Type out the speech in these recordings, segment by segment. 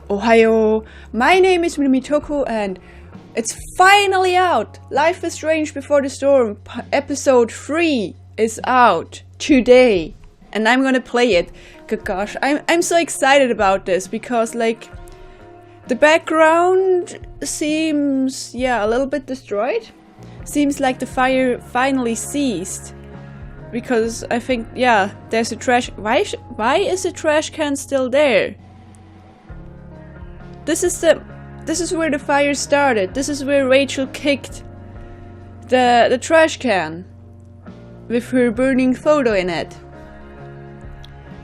Ohio, my name is Mitoko and it's finally out! Life is Strange Before the Storm episode 3 is out today and I'm gonna play it. Good gosh, I'm so excited about this because like the background seems a little bit destroyed. Seems like the fire finally ceased. Because I think there's a trash. Why is the trash can still there? This is where the fire started. This is where Rachel kicked the trash can with her burning photo in it.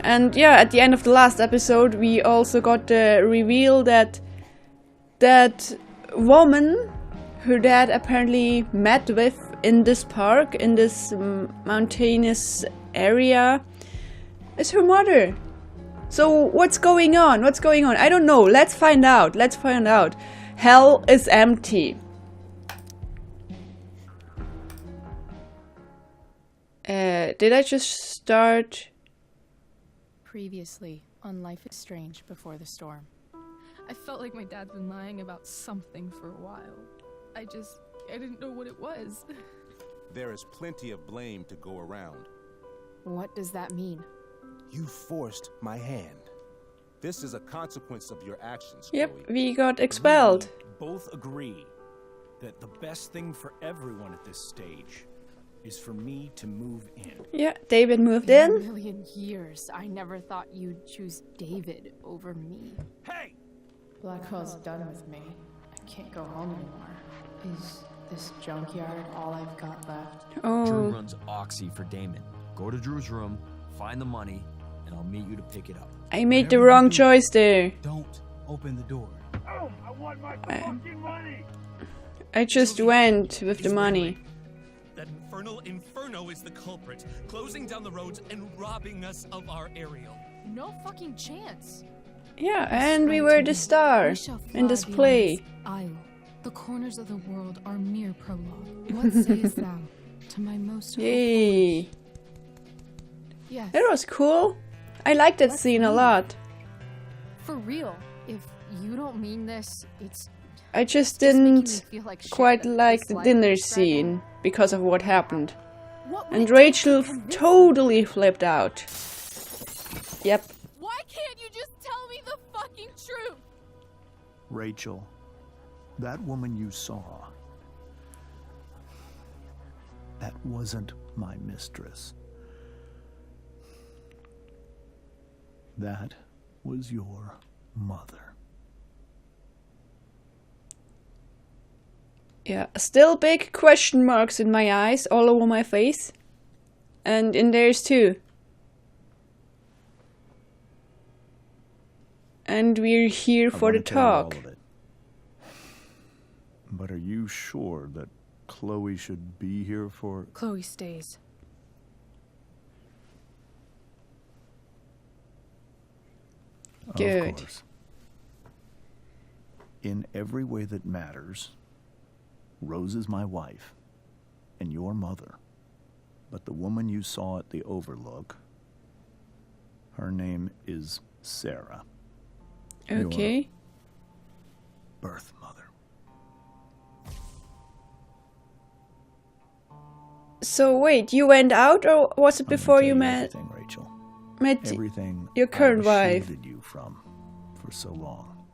And at the end of the last episode we also got the reveal that that woman her dad apparently met with in this park, in this mountainous area, is her mother. So what's going on? What's going on? I don't know. Let's find out. Let's find out. Hell is empty. Did I just start? Previously on Life is Strange Before the Storm. I felt like my dad's been lying about something for a while. I didn't know what it was. There is plenty of blame to go around. What does that mean? You forced my hand. This is a consequence of your actions, Yep, Chloe. we got expelled. We both agree that the best thing for everyone at this stage is for me to move in. Yeah, David moved In a in. million years, I never thought you'd choose David over me. Hey! Blackwell's done with me. I can't go home anymore. Is this junkyard all I've got left? Drew Oh, runs Oxy for Damon. Go to Drew's room, find the money, and I'll meet you to pick it up. I made the wrong choice there. Don't open the door. Oh, I want my fucking money! I just went with the money. That infernal inferno is the culprit, closing down the roads and robbing us of our aerial. No fucking chance. Yeah, and we were the star in this play. Isle. The corners of the world are mere prologue. What sayest thou to my most hopeful Yay. wish? Yes. That was cool. I liked that Let's scene a leave. lot. For real. If you don't mean this, it's I just making me didn't feel like shit quite that like this the life dinner is dragging. scene because of what happened. What would And it take Rachel to convince totally flipped out. Yep. Why can't you just tell me the fucking truth? Rachel, that woman you saw, that wasn't my mistress. That was your mother. Yeah, still big question marks in my eyes, all over my face. And in theirs too. And we're here I for the wanna tell you all talk. of it. But are you sure that Chloe should be here for... Chloe stays. Good. Of course. In every way that matters, Rose is my wife and your mother. But the woman you saw at the Overlook, her name is Sarah. Okay. Birth mother. So wait, you went out or was it I'm gonna before tell you met everything, Rachel. met Everything your current I've wife? shielded you from for so long.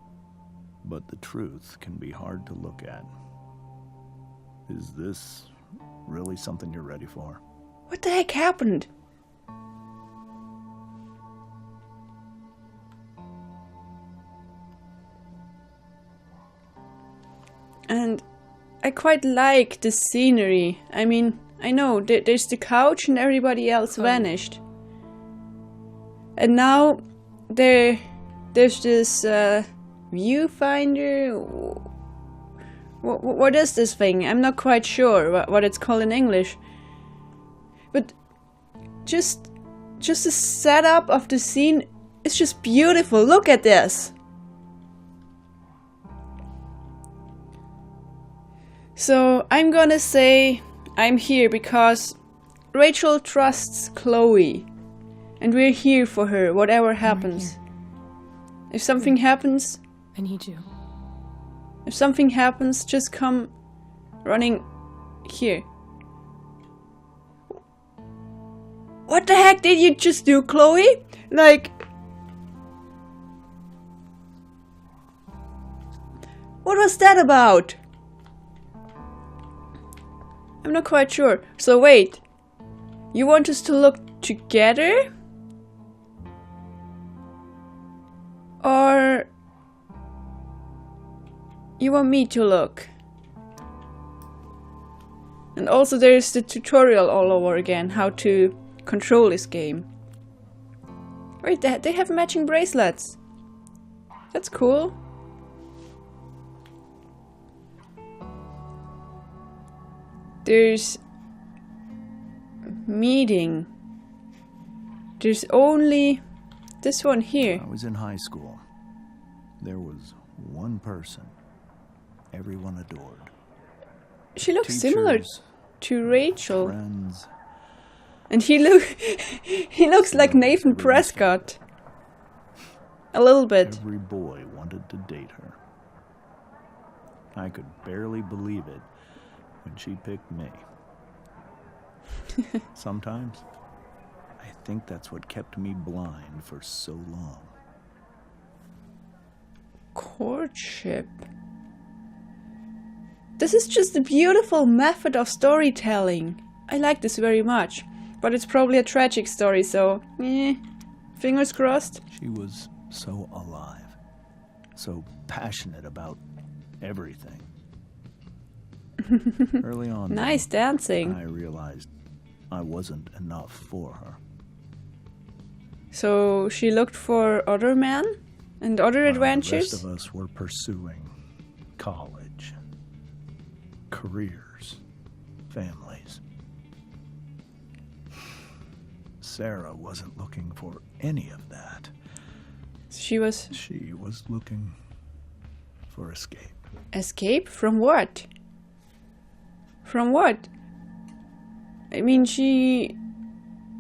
But the truth can be hard to look at. Is this really something you're ready for? What the heck happened? And I quite like the scenery. I mean, I know there's the couch and everybody else vanished. And now there's this viewfinder. What is this thing? I'm not quite sure what it's called in English. But just the setup of the scene is just beautiful. Look at this. So I'm gonna say I'm here because Rachel trusts Chloe. And we're here for her, whatever happens. If something happens, I need you. If something happens, just come running here. What the heck did you just do, Chloe? Like... What was that about? I'm not quite sure. So wait. You want us to look together? Or... You want me to look? And also there's the tutorial all over again, how to control this game. Wait, they have matching bracelets. That's cool. There's meeting. There's only this one here. I was in high school. There was one person everyone adored. She looks Teachers, similar to Rachel. friends. And he looks like Nathan Prescott. A little bit. Every boy wanted to date her. I could barely believe it when she picked me. Sometimes, I think that's what kept me blind for so long. Courtship. This is just a beautiful method of storytelling. I like this very much. But it's probably a tragic story, so... fingers crossed. She was so alive. So passionate about everything. Early on, Nice dancing. I realized I wasn't enough for her. So she looked for other men and other While adventures? the rest of us were pursuing college, careers, families. Sarah wasn't looking for any of that. She was... She was looking for escape. Escape? From what? From what? I mean, she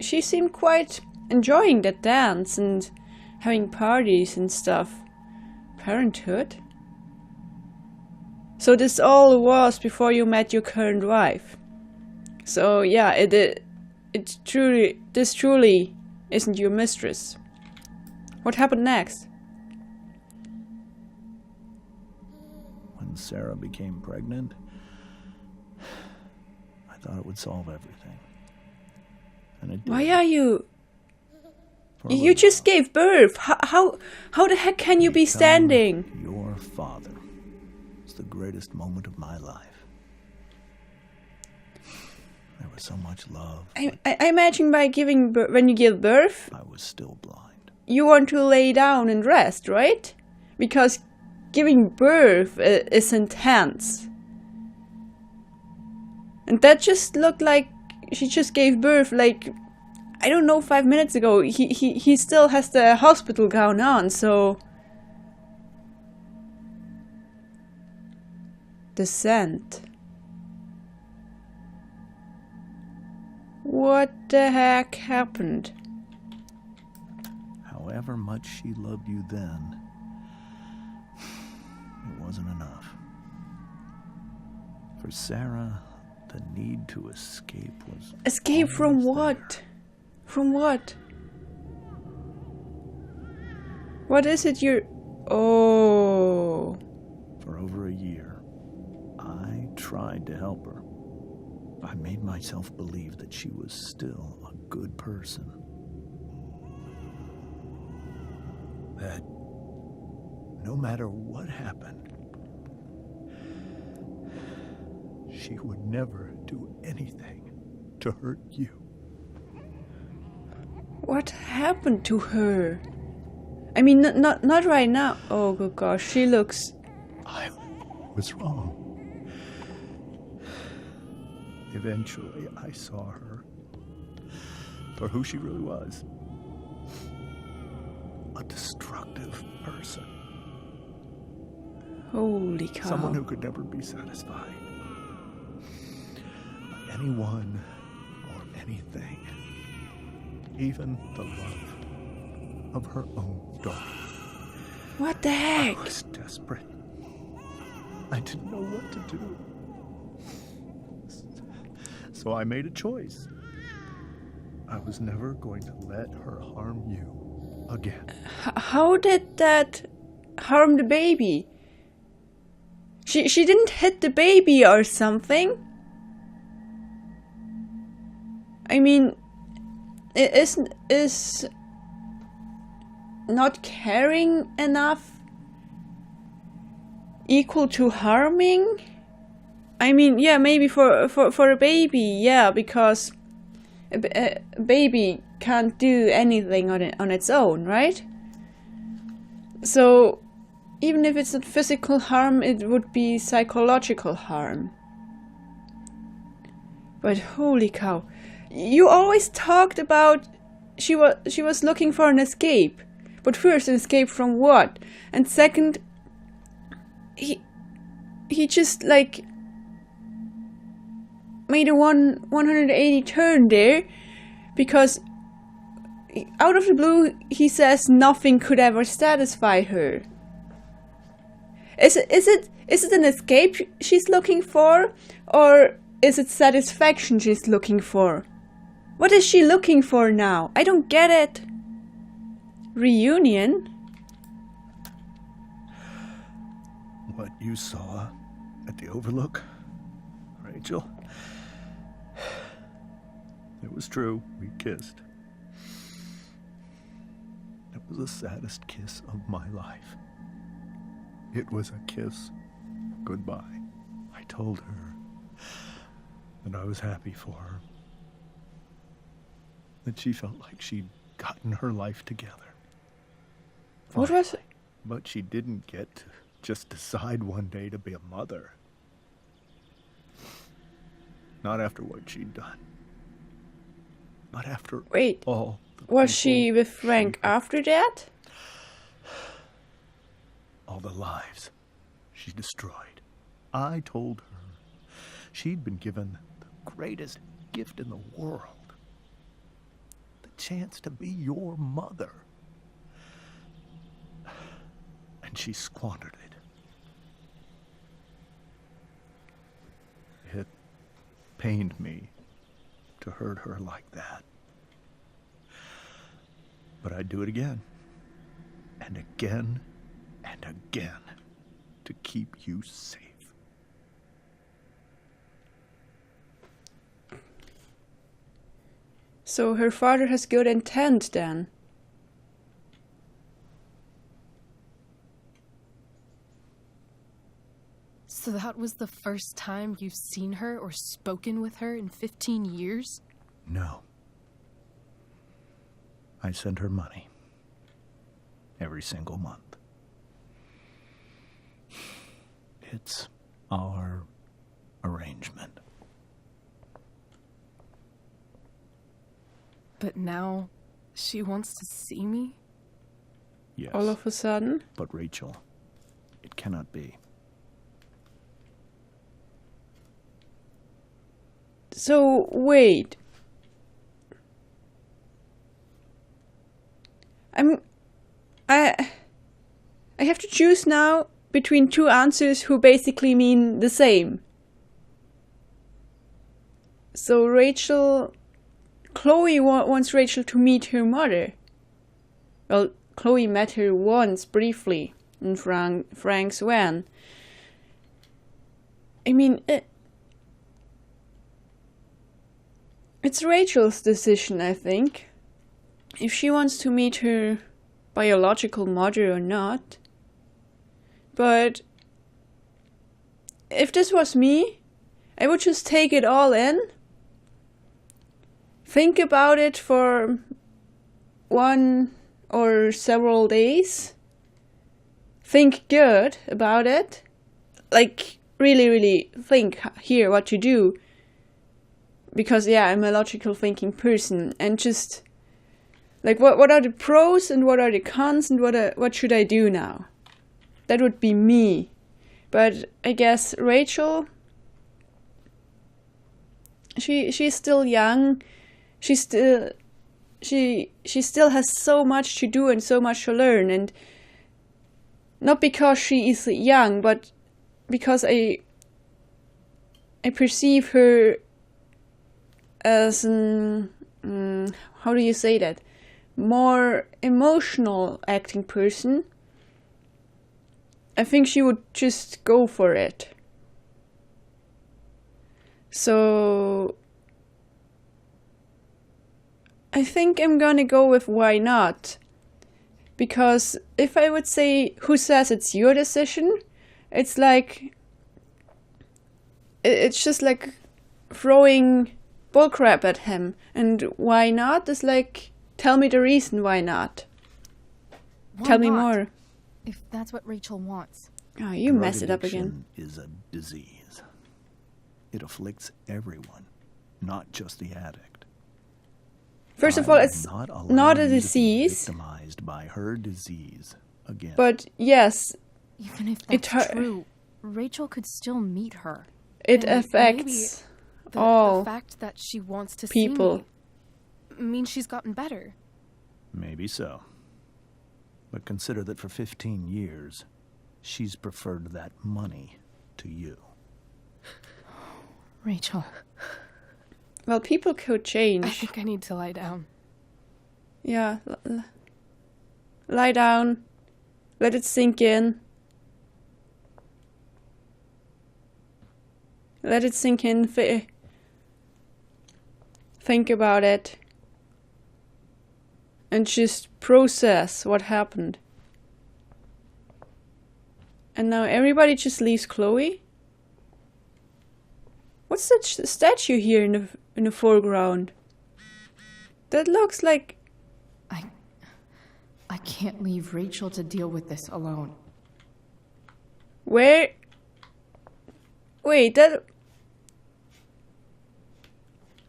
seemed quite enjoying that dance and having parties and stuff. Parenthood? So this all was before you met your current wife. So yeah, this truly isn't your mistress. What happened next? When Sarah became pregnant, I thought it would solve everything. And it did. Why are you... For a You little just gave birth. How the heck can you be Become standing? Your father. It's the greatest moment of my life. There was so much love. I imagine by giving when you give birth, I was still blind. you want to lay down and rest, right? Because giving birth is intense. And that just looked like she just gave birth, like, I don't know, 5 minutes ago. He still has the hospital gown on, so... The scent. What the heck happened? However much she loved you then, it wasn't enough. For Sarah, the need to escape was... Escape from always what? there. From what? What is it you're... Oh... For over a year, I tried to help her. I made myself believe that she was still a good person. That no matter what happened, she would never do anything to hurt you. What happened to her? I mean, not right now. Oh, good gosh, she looks... I was wrong. Eventually, I saw her for who she really was. A destructive person. Holy cow. Someone who could never be satisfied by anyone or anything. Even the love of her own daughter. What the heck? I was desperate. I didn't know what to do. So I made a choice. I was never going to let her harm you again. How did that harm the baby? She didn't hit the baby or something? I mean, is not caring enough equal to harming? I mean, yeah, maybe for a baby, yeah, because a baby can't do anything on its own, right? So even if it's not physical harm, it would be psychological harm. But holy cow, you always talked about she was looking for an escape. But first, an escape from what? And second, he just like made a 180 turn there, because out of the blue he says nothing could ever satisfy her. Is it an escape she's looking for, or is it satisfaction she's looking for? What is she looking for now? I don't get it. Reunion? What you saw at the Overlook, Rachel, it was true. We kissed. It was the saddest kiss of my life. It was a kiss goodbye. I told her that I was happy for her, that she felt like she'd gotten her life together. What was it? But she didn't get to just decide one day to be a mother. Not after what she'd done. Not after Wait, all. Was she with Frank after that? All the lives she destroyed. I told her she'd been given the greatest gift in the world. The chance to be your mother. And she squandered it. It pained me to hurt her like that. But I'd do it again, and again, and again, to keep you safe. So her father has good intent then. So that was the first time you've seen her or spoken with her in 15 years? No. I send her money every single month. It's our arrangement. But now she wants to see me? Yes. All of a sudden? But Rachel, it cannot be. So wait. I have to choose now between two answers who basically mean the same. So Chloe wants Rachel to meet her mother. Well, Chloe met her once briefly in Frank's van. I mean, it's Rachel's decision, I think. If she wants to meet her biological mother or not. But if this was me, I would just take it all in. Think about it for one or several days. Think good about it. Like, really, really think here what to do. Because, yeah, I'm a logical thinking person. And just, like, what are the pros and what are the cons and what should I do now? That would be me. But I guess Rachel, she's still young. She still has so much to do and so much to learn, and Not because she is young, but because I perceive her as an, how do you say that? More emotional acting person. I think she would just go for it. So I think I'm gonna go with why not. Because if I would say who says it's your decision, it's like it's just like throwing bullcrap at him. And why not is like, tell me the reason why not. Tell me more. If that's what Rachel wants. Oh, you Drug mess it up addiction again. is a disease. It afflicts everyone, not just the addict. First of all, it's not not a allowing you to be disease. victimized by her disease again. But yes, Even if It that's hu- true, Rachel could still meet her. it And affects The all fact that she wants to people. see me means she's gotten better. Maybe so. But consider that for 15 years, she's preferred that money to you. Rachel, Well, people could I change. think I need to lie down. Yeah. Lie down. Let it sink in. Let it sink in. Think about it. And just process what happened. And now everybody just leaves Chloe? What's that statue here in the foreground? That looks like... I can't leave Rachel to deal with this alone. Where? Wait, that...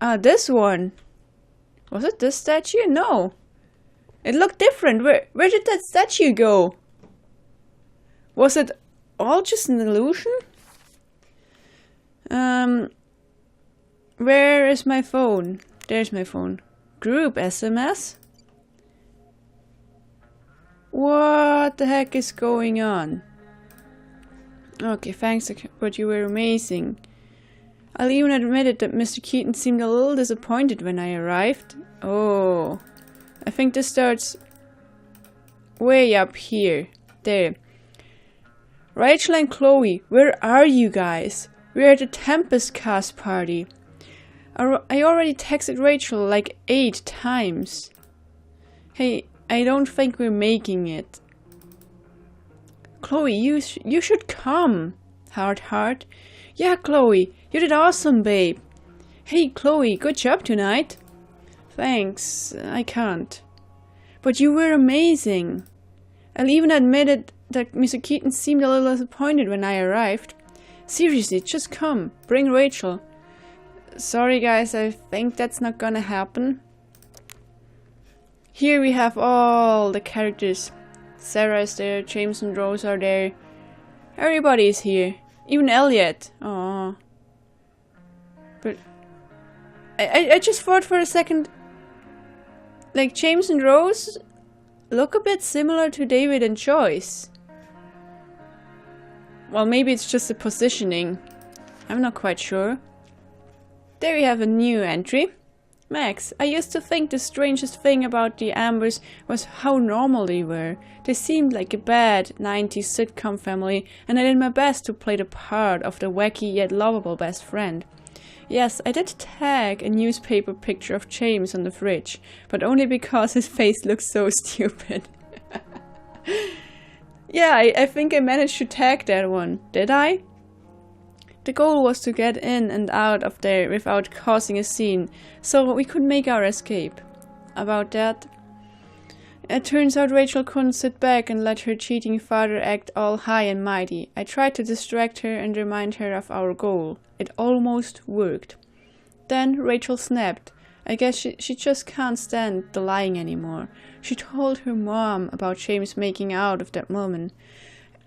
Ah, this one. Was it this statue? No. It looked different. Where did that statue go? Was it all just an illusion? Where is my phone? There's my phone. Group SMS? What the heck is going on? Okay, thanks, but you were amazing. I'll even admit it that Mr. Keaton seemed a little disappointed when I arrived. Oh, I think this starts way up here. There. Rachel and Chloe, where are you guys? We're at the Tempest cast party. I already texted Rachel like 8 times. Hey, I don't think we're making it. Chloe, you should come. Heart. Yeah, Chloe, you did awesome, babe. Hey, Chloe, good job tonight. Thanks, I can't. But you were amazing. I'll even admit it that Mr. Keaton seemed a little disappointed when I arrived. Seriously, just come. Bring Rachel. Sorry guys, I think that's not gonna happen. Here we have all the characters. Sarah is there, James and Rose are there. Everybody is here. Even Elliot. Aww. But I just thought for a second, like, James and Rose look a bit similar to David and Joyce. Well, maybe it's just the positioning. I'm not quite sure. There we have a new entry. Max, I used to think the strangest thing about the Ambers was how normal they were. They seemed like a bad 90s sitcom family, and I did my best to play the part of the wacky yet lovable best friend. Yes, I did tag a newspaper picture of James on the fridge, but only because his face looks so stupid. Yeah, I think I managed to tag that one, did I? The goal was to get in and out of there without causing a scene, so we could make our escape. About that, it turns out Rachel couldn't sit back and let her cheating father act all high and mighty. I tried to distract her and remind her of our goal. It almost worked. Then Rachel snapped. I guess she just can't stand the lying anymore. She told her mom about James making out of that moment.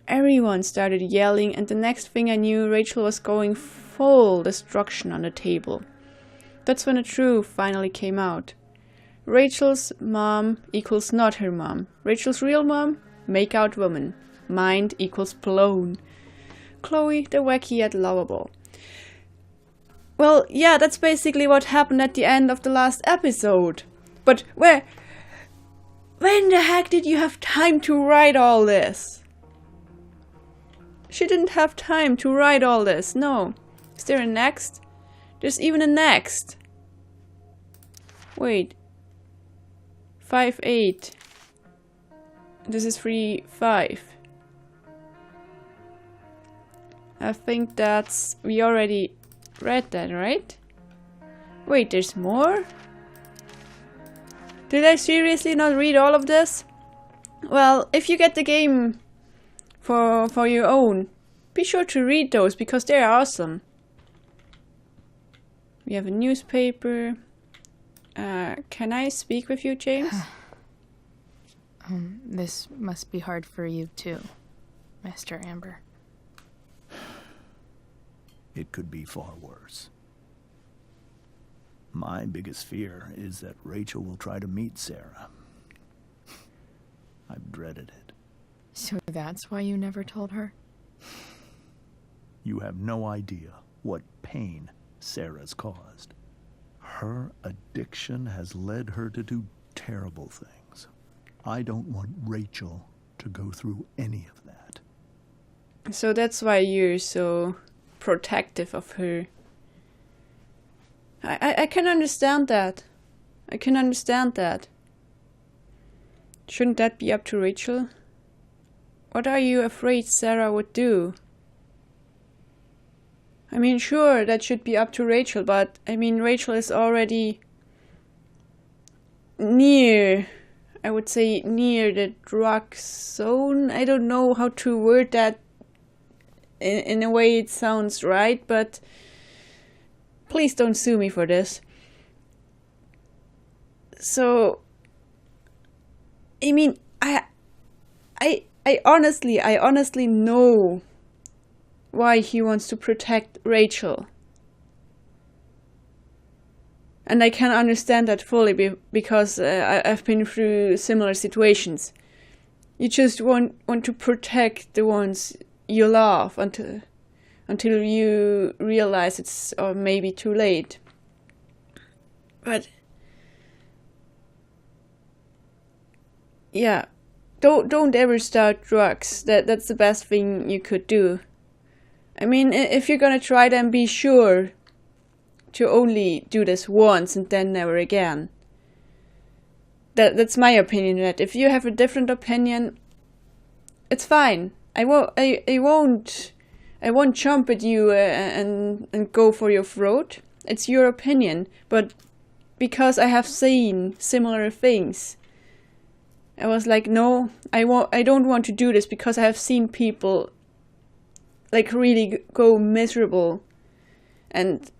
Everyone started yelling, and the next thing I knew, Rachel was going full destruction on the table. That's when the truth finally came out. Rachel's mom equals not her mom. Rachel's real mom, make-out woman. mind equals blown. Chloe, the wacky yet lovable. Well, yeah, that's basically what happened at the end of the last episode. But when the heck did you have time to write all this? She didn't have time to write all this, no. Is there a next? There's even a next. Wait. 5-8. This is 3-5. I think that's... we already read that, right? Wait, there's more? Did I seriously not read all of this? Well, if you get the game for your own, be sure to read those because they're awesome. We have a newspaper. Can I speak with you, James? This must be hard for you too, Master Amber. It could be far worse. My biggest fear is that Rachel will try to meet Sarah. I've dreaded it. So that's why you never told her? You have no idea what pain Sarah's caused. Her addiction has led her to do terrible things. I don't want Rachel to go through any of that. So that's why you're so protective of her. I can understand that. I can understand that. Shouldn't that be up to Rachel? What are you afraid Sarah would do? I mean, sure, that should be up to Rachel, but I mean, Rachel is already near, I would say, near the drug zone. I don't know how to word that in a way it sounds right, but please don't sue me for this. So, I mean, I honestly know why he wants to protect Rachel. And I can understand that fully because I've been through similar situations. You just want to protect the ones you love until you realize it's maybe too late. But yeah, don't ever start drugs. That's the best thing you could do. I mean, if you're gonna try, then be sure to only do this once and then never again. That's my opinion. That if you have a different opinion, it's fine. I won't jump at you and go for your throat. It's your opinion, but because I have seen similar things, I was like, no, I don't want to do this because I have seen people like really go miserable, and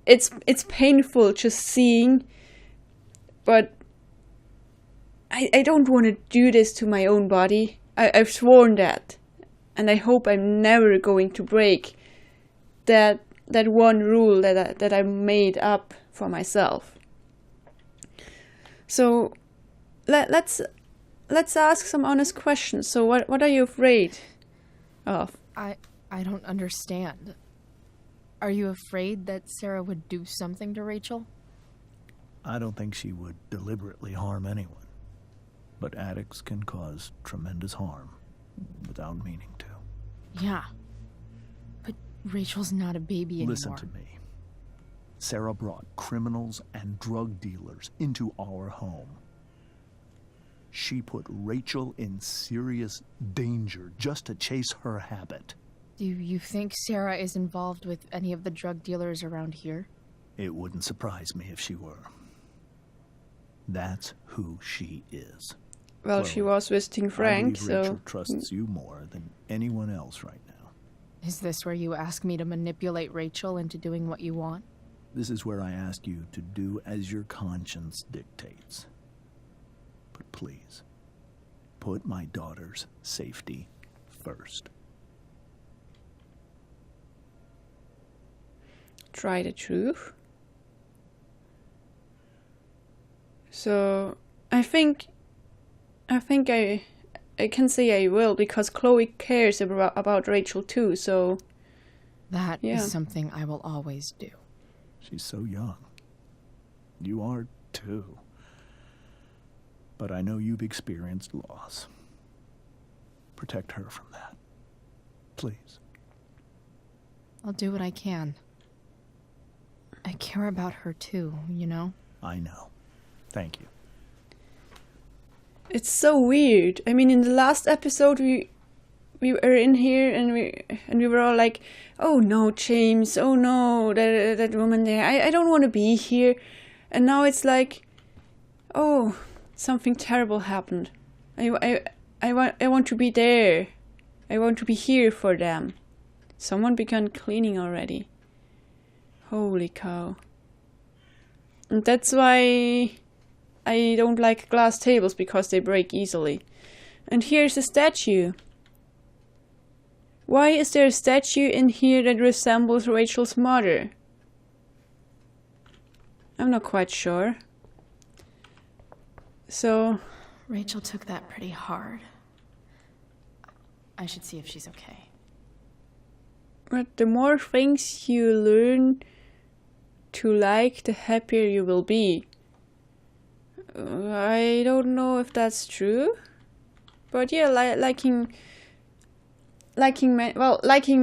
it's painful just seeing, but I don't want to do this to my own body. I've sworn that, and I hope I'm never going to break that one rule that I made up for myself. So let's ask some honest questions. So what are you afraid of? I don't understand. Are you afraid that Sarah would do something to Rachel? I don't think she would deliberately harm anyone. But addicts can cause tremendous harm without meaning to. Yeah. But Rachel's not a baby anymore. Listen to me. Sarah brought criminals and drug dealers into our home. She put Rachel in serious danger just to chase her habit. Do you think Sarah is involved with any of the drug dealers around here? It wouldn't surprise me if she were. That's who she is. Well, she was visiting Frank, I believe Rachel so... trusts you more than anyone else right now. Is this where you ask me to manipulate Rachel into doing what you want? This is where I ask you to do as your conscience dictates. But please, put my daughter's safety first. Try the truth. So I think I I can say I will, because Chloe cares about Rachel too, so... That Yeah. is something I will always do. She's so young. You are too. But I know you've experienced loss. Protect her from that. Please. I'll do what I can. I care about her too, you know? I know. Thank you. It's so weird. I mean, in the last episode, we were in here and we were all like, "Oh no, James! Oh no, that woman there! I don't want to be here." And now it's like, "Oh, something terrible happened. I want to be there. I want to be here for them." Someone began cleaning already. Holy cow! And that's why I don't like glass tables, because they break easily. And here's a statue. Why is there a statue in here that resembles Rachel's mother? I'm not quite sure. So... Rachel took that pretty hard. I should see if she's okay. But the more things you learn to like, the happier you will be. I don't know if that's true. But yeah, liking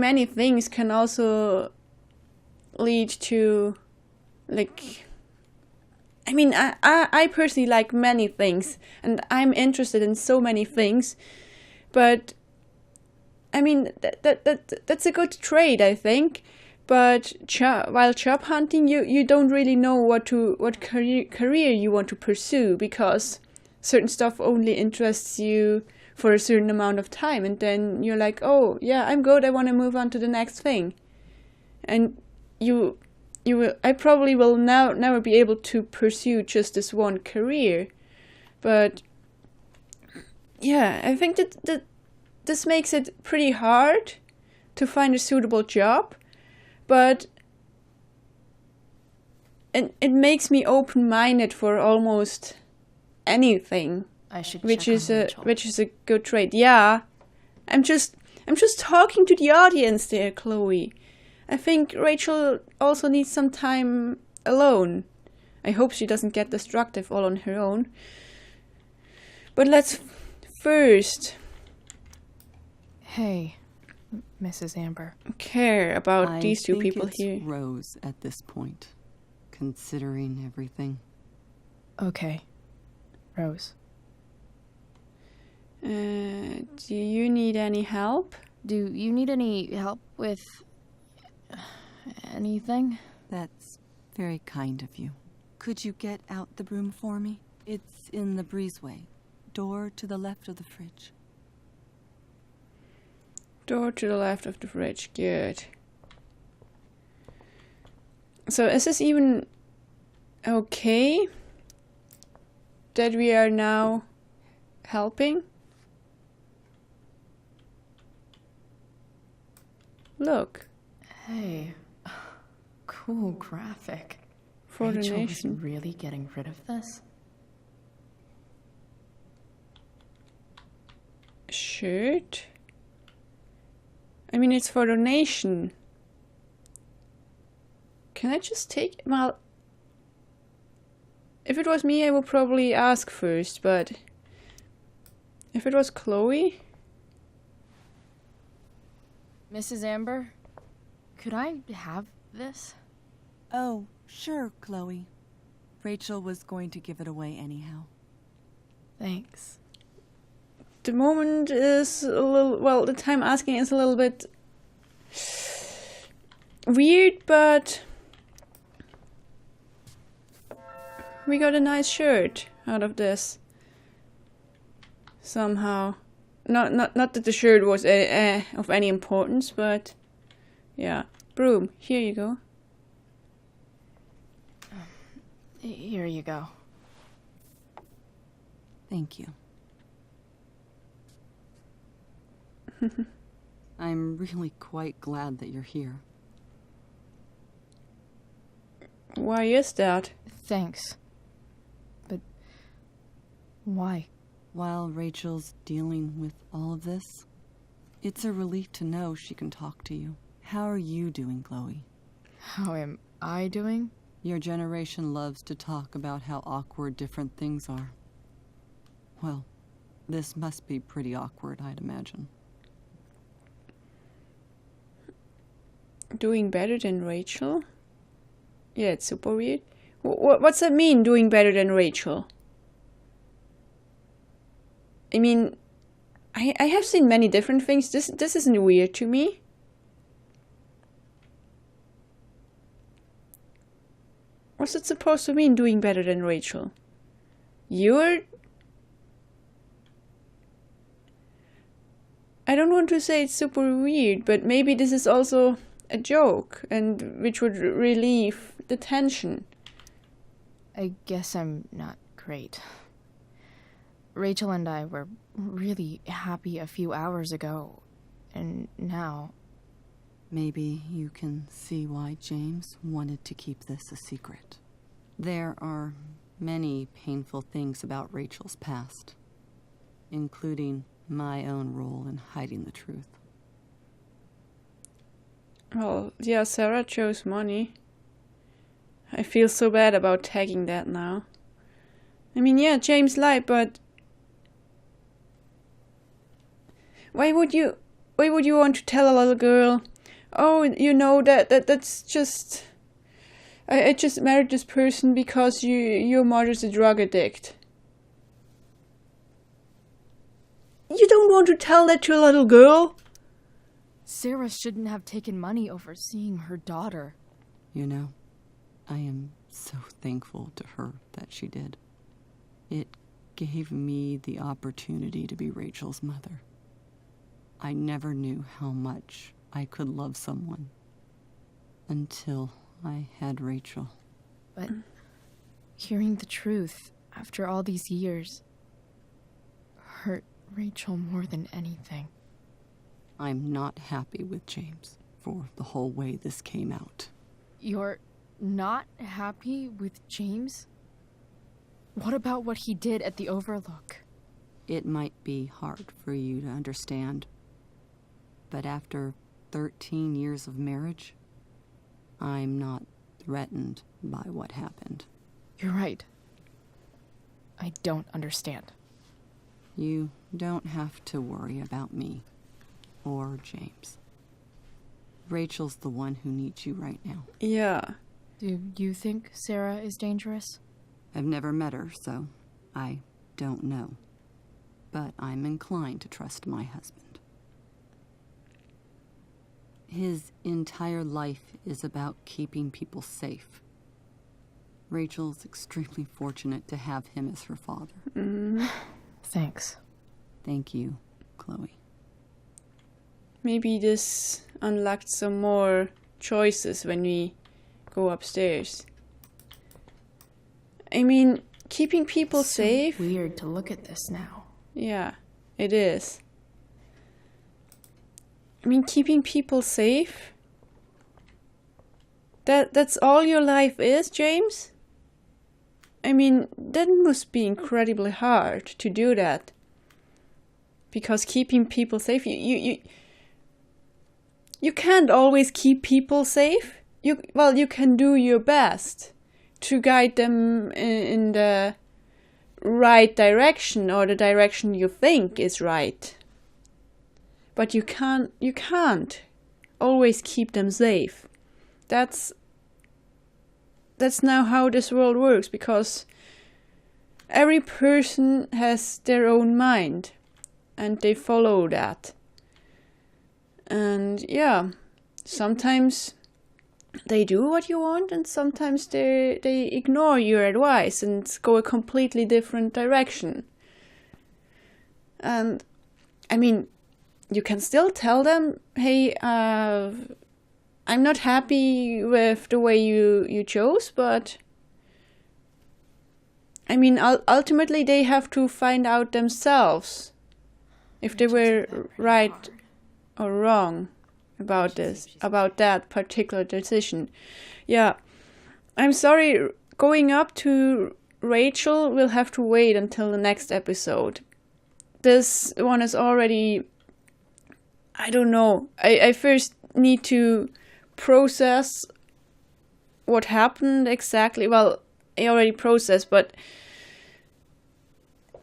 many things can also lead to, like, I mean, I personally like many things, and I'm interested in so many things, but I mean, that's a good trait, I think. But while job hunting, you don't really know what career you want to pursue, because certain stuff only interests you for a certain amount of time, and then you're like, oh yeah, I'm good, I want to move on to the next thing. And I probably will never be able to pursue just this one career. But yeah, I think that this makes it pretty hard to find a suitable job, but it makes me open-minded for almost anything. I should which check is on a Rachel. which is a good trait. Yeah, I'm just talking to the audience there, Chloe. I think Rachel also needs some time alone. I hope she doesn't get destructive all on her own. But let's first Hey, Mrs. Amber. care about I these two think people it's here. Rose at this point, considering everything. Okay. Rose. Do you need any help? Do you need any help with anything? That's very kind of you. Could you get out the broom for me? It's in the breezeway. Door to the left of the fridge. Door to the left of the fridge. Good. So is this even okay that we are now helping? Look, Hey. Cool graphic. for the Rachel was nation. really getting rid of this? Shirt? I mean, it's for donation. Can I just take... Well, if it was me, I would probably ask first, but... If it was Chloe... Mrs. Amber, could I have this? Oh, sure, Chloe. Rachel was going to give it away anyhow. Thanks. The moment is a little... Well, the time asking is a little bit... weird, but... We got a nice shirt out of this. Somehow. Not that the shirt was of any importance, but... Yeah. Broom, here you go. Here you go. Thank you. I'm really quite glad that you're here. Why is that? Thanks. But why? while Rachel's dealing with all of this. It's a relief to know she can talk to you. How are you doing, Chloe? How am I doing? Your generation loves to talk about how awkward different things are. Well, this must be pretty awkward, I'd imagine. Doing better than Rachel? Yeah, it's super weird. What's that mean, doing better than Rachel? I mean, I have seen many different things. This isn't weird to me. What's it supposed to mean, doing better than Rachel? You're... I don't want to say it's super weird, but maybe this is also a joke, and which would relieve the tension. I guess I'm not great. Rachel and I were really happy a few hours ago, and now... Maybe you can see why James wanted to keep this a secret. There are many painful things about Rachel's past, including my own role in hiding the truth. Well, yeah, Sarah chose money. I feel so bad about tagging that now. I mean, yeah, James lied, but... Why would you want to tell a little girl, oh, you know, that's just... I just married this person because your mother's a drug addict. You don't want to tell that to a little girl? Sarah shouldn't have taken money over seeing her daughter. You know, I am so thankful to her that she did. It gave me the opportunity to be Rachel's mother. I never knew how much I could love someone until I had Rachel. But hearing the truth after all these years hurt Rachel more than anything. I'm not happy with James for the whole way this came out. You're not happy with James? What about what he did at the Overlook? It might be hard for you to understand, but after 13 years of marriage, I'm not threatened by what happened. You're right. I don't understand. You don't have to worry about me or James. Rachel's the one who needs you right now. Yeah. Do you think Sarah is dangerous? I've never met her, so I don't know. But I'm inclined to trust my husband. His entire life is about keeping people safe. Rachel's extremely fortunate to have him as her father. Mm-hmm. Thanks. Thank you, Chloe. Maybe this unlocked some more choices when we go upstairs. I mean, keeping people It's safe... so weird to look at this now. Yeah, it is. I mean, keeping people safe? That's all your life is, James? I mean, that must be incredibly hard to do that. Because keeping people safe, you can't always keep people safe. You can do your best to guide them in the right direction, or the direction you think is right. But you can't always keep them safe. That's now how this world works, because every person has their own mind and they follow that. And yeah, sometimes they do what you want, and sometimes they ignore your advice and go a completely different direction. And I mean, you can still tell them, hey, I'm not happy with the way you chose, but I mean, ultimately they have to find out themselves if they were right or wrong about that particular decision. Yeah, I'm sorry, going up to Rachel will have to wait until the next episode. this one is already, I don't know. I first need to process what happened exactly. Well, I already processed, but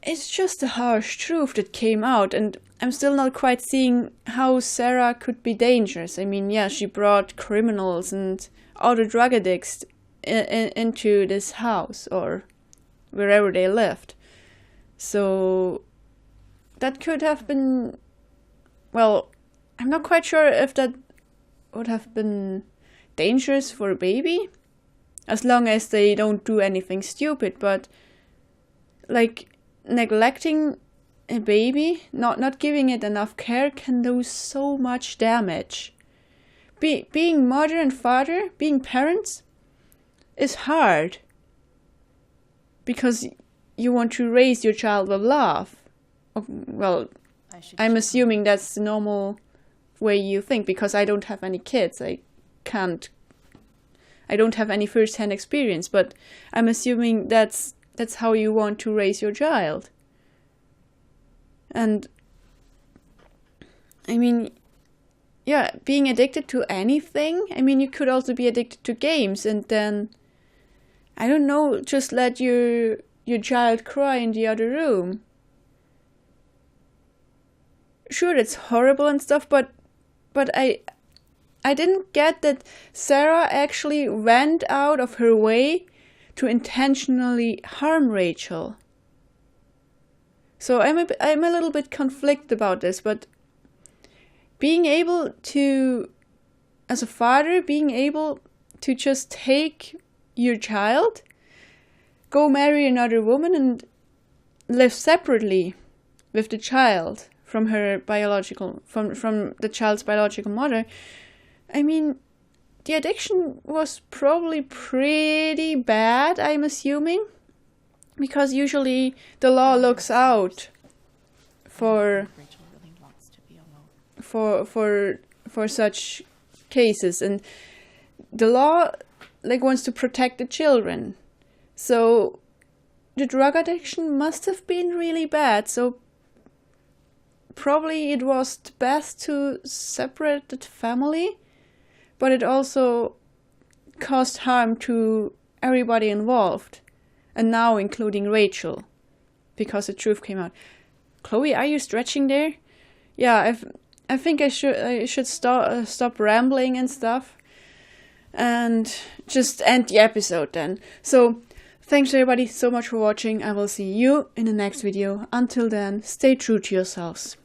it's just a harsh truth that came out, and I'm still not quite seeing how Sarah could be dangerous. I mean, yeah, she brought criminals and other drug addicts into this house or wherever they lived. So that could have been, well, I'm not quite sure if that would have been dangerous for a baby, as long as they don't do anything stupid, but like neglecting a baby, not giving it enough care can do so much damage. Being mother and father, being parents, is hard because you want to raise your child with love. Well, I'm assuming that's the normal way you think, because I don't have any kids. I don't have any first-hand experience, but I'm assuming that's how you want to raise your child. And I mean, yeah, being addicted to anything. I mean, you could also be addicted to games, and then, I don't know, just let your child cry in the other room. Sure, it's horrible and stuff, but I didn't get that Sarah actually went out of her way to intentionally harm Rachel. So I'm a little bit conflicted about this, but being able to, as a father, being able to just take your child, go marry another woman and live separately with the child from her biological, from the child's biological mother. I mean, the addiction was probably pretty bad, I'm assuming, because usually the law looks out for such cases, and the law like wants to protect the children. So the drug addiction must have been really bad. So probably it was best to separate the family, but it also caused harm to everybody involved, and now including Rachel, because the truth came out. Chloe, are you stretching there? Yeah, I think I should stop rambling and stuff, and just end the episode then. So thanks everybody so much for watching. I will see you in the next video. Until then, stay true to yourselves.